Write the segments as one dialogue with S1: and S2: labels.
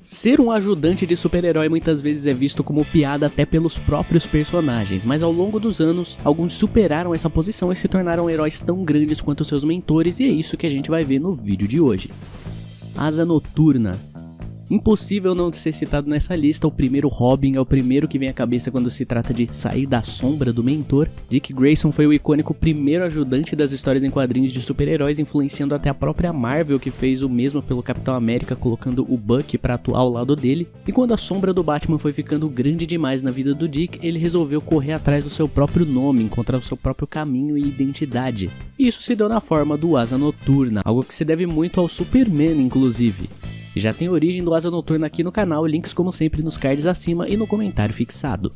S1: Ser um ajudante de super-herói muitas vezes é visto como piada até pelos próprios personagens, mas ao longo dos anos, alguns superaram essa posição e se tornaram heróis tão grandes quanto seus mentores, e é isso que a gente vai ver no vídeo de hoje. Asa Noturna. Impossível não ser citado nessa lista. O primeiro Robin é o primeiro que vem à cabeça quando se trata de sair da sombra do mentor. Dick Grayson foi o icônico primeiro ajudante das histórias em quadrinhos de super-heróis, influenciando até a própria Marvel, que fez o mesmo pelo Capitão América, colocando o Bucky para atuar ao lado dele. E quando a sombra do Batman foi ficando grande demais na vida do Dick, ele resolveu correr atrás do seu próprio nome, encontrar o seu próprio caminho e identidade. E isso se deu na forma do Asa Noturna, algo que se deve muito ao Superman, inclusive. E já tem origem do Asa Noturna aqui no canal, links como sempre nos cards acima e no comentário fixado.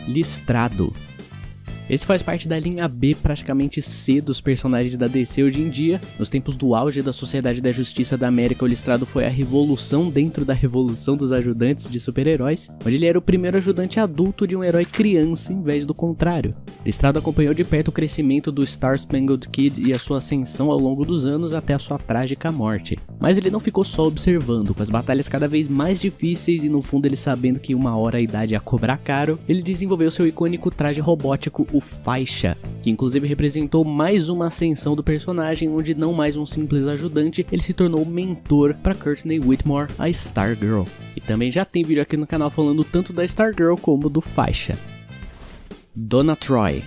S1: Listrado. Esse faz parte da linha B, praticamente C, dos personagens da DC hoje em dia. Nos tempos do auge da Sociedade da Justiça da América, o Listrado foi a revolução dentro da revolução dos ajudantes de super-heróis, onde ele era o primeiro ajudante adulto de um herói criança em vez do contrário. Listrado acompanhou de perto o crescimento do Star Spangled Kid e a sua ascensão ao longo dos anos até a sua trágica morte. Mas ele não ficou só observando, com as batalhas cada vez mais difíceis e no fundo ele sabendo que uma hora a idade ia cobrar caro, ele desenvolveu seu icônico traje robótico, o Faixa, que inclusive representou mais uma ascensão do personagem, onde não mais um simples ajudante, ele se tornou mentor para Courtney Whitmore, a Stargirl. E também já tem vídeo aqui no canal falando tanto da Stargirl como do Faixa. Donna Troy.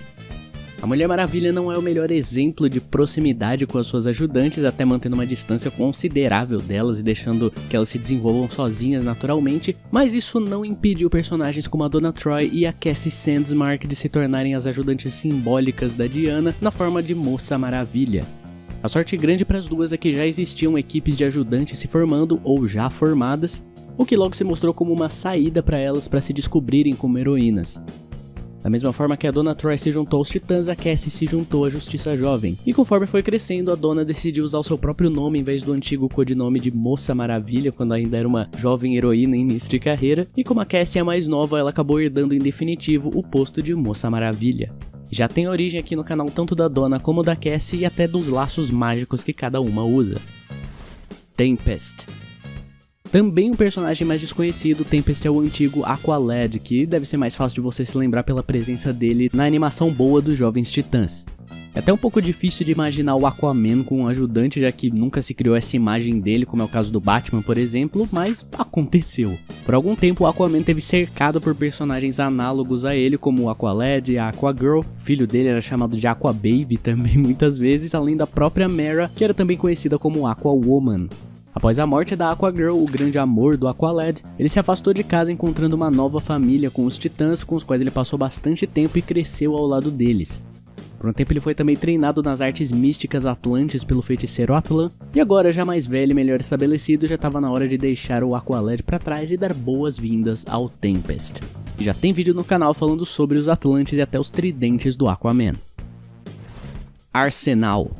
S1: A Mulher Maravilha não é o melhor exemplo de proximidade com as suas ajudantes, até mantendo uma distância considerável delas e deixando que elas se desenvolvam sozinhas naturalmente, mas isso não impediu personagens como a Donna Troy e a Cassie Sandsmark de se tornarem as ajudantes simbólicas da Diana na forma de Moça Maravilha. A sorte grande para as duas é que já existiam equipes de ajudantes se formando ou já formadas, o que logo se mostrou como uma saída para elas para se descobrirem como heroínas. Da mesma forma que a Donna Troy se juntou aos Titãs, a Cassie se juntou à Justiça Jovem. E conforme foi crescendo, a Donna decidiu usar o seu próprio nome em vez do antigo codinome de Moça Maravilha, quando ainda era uma jovem heroína em início de carreira. E como a Cassie é a mais nova, ela acabou herdando em definitivo o posto de Moça Maravilha. Já tem origem aqui no canal tanto da Donna como da Cassie e até dos laços mágicos que cada uma usa. Tempest. Também um personagem mais desconhecido, Tempest é o antigo Aqualad, que deve ser mais fácil de você se lembrar pela presença dele na animação boa dos Jovens Titãs. É até um pouco difícil de imaginar o Aquaman com um ajudante, já que nunca se criou essa imagem dele, como é o caso do Batman, por exemplo, mas aconteceu. Por algum tempo o Aquaman teve cercado por personagens análogos a ele, como o Aqualad e a Aquagirl. O filho dele era chamado de Aquababy também muitas vezes, além da própria Mera, que era também conhecida como Aquawoman. Após a morte da Aquagirl, o grande amor do Aqualad, ele se afastou de casa encontrando uma nova família com os Titãs, com os quais ele passou bastante tempo e cresceu ao lado deles. Por um tempo ele foi também treinado nas artes místicas atlantes pelo feiticeiro Atlan, e agora já mais velho e melhor estabelecido, já estava na hora de deixar o Aqualad para trás e dar boas-vindas ao Tempest. E já tem vídeo no canal falando sobre os Atlantes e até os tridentes do Aquaman. Arsenal.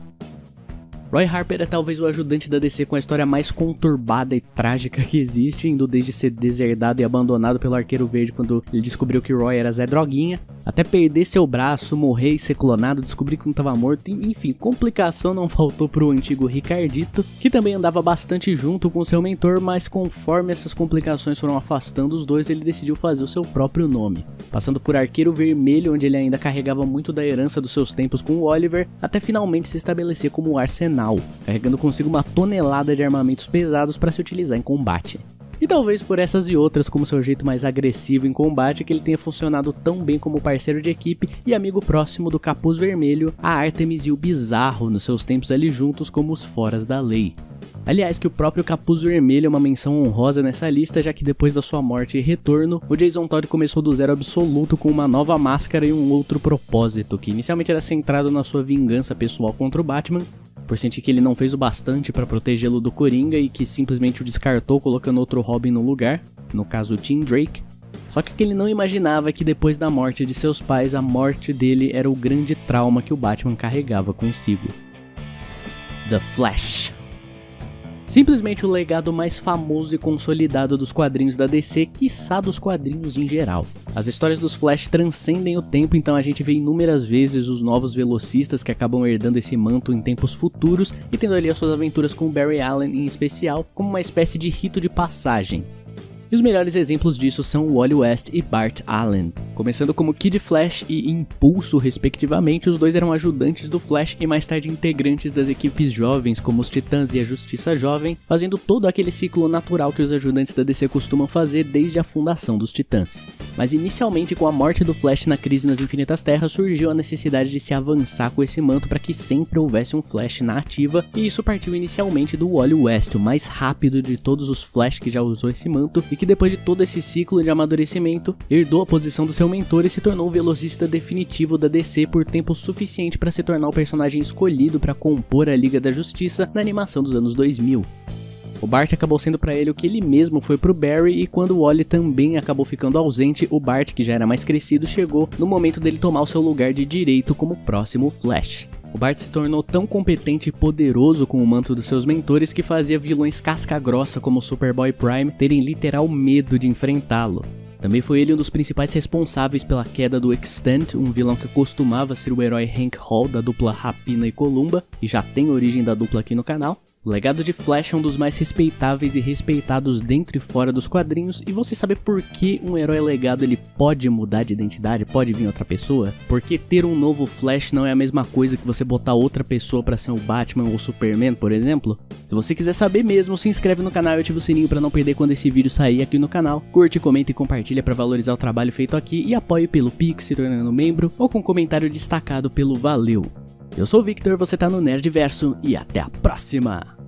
S1: Roy Harper é talvez o ajudante da DC com a história mais conturbada e trágica que existe, indo desde ser deserdado e abandonado pelo Arqueiro Verde quando ele descobriu que Roy era Zé Droguinha, até perder seu braço, morrer e ser clonado, descobrir que não estava morto, enfim, complicação não faltou pro antigo Ricardito, que também andava bastante junto com seu mentor, mas conforme essas complicações foram afastando os dois, ele decidiu fazer o seu próprio nome, passando por Arqueiro Vermelho, onde ele ainda carregava muito da herança dos seus tempos com o Oliver, até finalmente se estabelecer como Arsenal, carregando consigo uma tonelada de armamentos pesados para se utilizar em combate. E talvez por essas e outras, como seu jeito mais agressivo em combate, que ele tenha funcionado tão bem como parceiro de equipe e amigo próximo do Capuz Vermelho, a Artemis e o Bizarro nos seus tempos ali juntos como os foras da lei. Aliás, que o próprio Capuz Vermelho é uma menção honrosa nessa lista, já que depois da sua morte e retorno, o Jason Todd começou do zero absoluto com uma nova máscara e um outro propósito, que inicialmente era centrado na sua vingança pessoal contra o Batman, por sentir que ele não fez o bastante para protegê-lo do Coringa e que simplesmente o descartou colocando outro Robin no lugar, no caso o Tim Drake. Só que o que ele não imaginava é que depois da morte de seus pais, a morte dele era o grande trauma que o Batman carregava consigo. The Flash. Simplesmente o legado mais famoso e consolidado dos quadrinhos da DC, quiçá dos quadrinhos em geral. As histórias dos Flash transcendem o tempo, então a gente vê inúmeras vezes os novos velocistas que acabam herdando esse manto em tempos futuros e tendo ali as suas aventuras com o Barry Allen em especial, como uma espécie de rito de passagem. E os melhores exemplos disso são Wally West e Bart Allen. Começando como Kid Flash e Impulso, respectivamente, os dois eram ajudantes do Flash e mais tarde integrantes das equipes jovens como os Titãs e a Justiça Jovem, fazendo todo aquele ciclo natural que os ajudantes da DC costumam fazer desde a fundação dos Titãs. Mas inicialmente, com a morte do Flash na Crise nas Infinitas Terras, surgiu a necessidade de se avançar com esse manto para que sempre houvesse um Flash na ativa, e isso partiu inicialmente do Wally West, o mais rápido de todos os Flash que já usou esse manto, e que depois de todo esse ciclo de amadurecimento, herdou a posição do seu mentor e se tornou o velocista definitivo da DC por tempo suficiente para se tornar o personagem escolhido para compor a Liga da Justiça na animação dos anos 2000. O Bart acabou sendo para ele o que ele mesmo foi pro Barry, e quando o Wally também acabou ficando ausente, o Bart, que já era mais crescido, chegou no momento dele tomar o seu lugar de direito como próximo Flash. O Bart se tornou tão competente e poderoso com o manto dos seus mentores que fazia vilões casca-grossa como o Superboy Prime terem literal medo de enfrentá-lo. Também foi ele um dos principais responsáveis pela queda do Extant, um vilão que costumava ser o herói Hank Hall da dupla Rapina e Columba, e já tem origem da dupla aqui no canal. O legado de Flash é um dos mais respeitáveis e respeitados dentro e fora dos quadrinhos, e você sabe por que um herói legado ele pode mudar de identidade, pode vir outra pessoa? Porque ter um novo Flash não é a mesma coisa que você botar outra pessoa pra ser o Batman ou o Superman, por exemplo? Se você quiser saber mesmo, se inscreve no canal e ativa o sininho pra não perder quando esse vídeo sair aqui no canal. Curte, comenta e compartilha pra valorizar o trabalho feito aqui, e apoie pelo Pix se tornando membro ou com comentário destacado pelo Valeu. Eu sou o Victor, você tá no Nerdverso e até a próxima!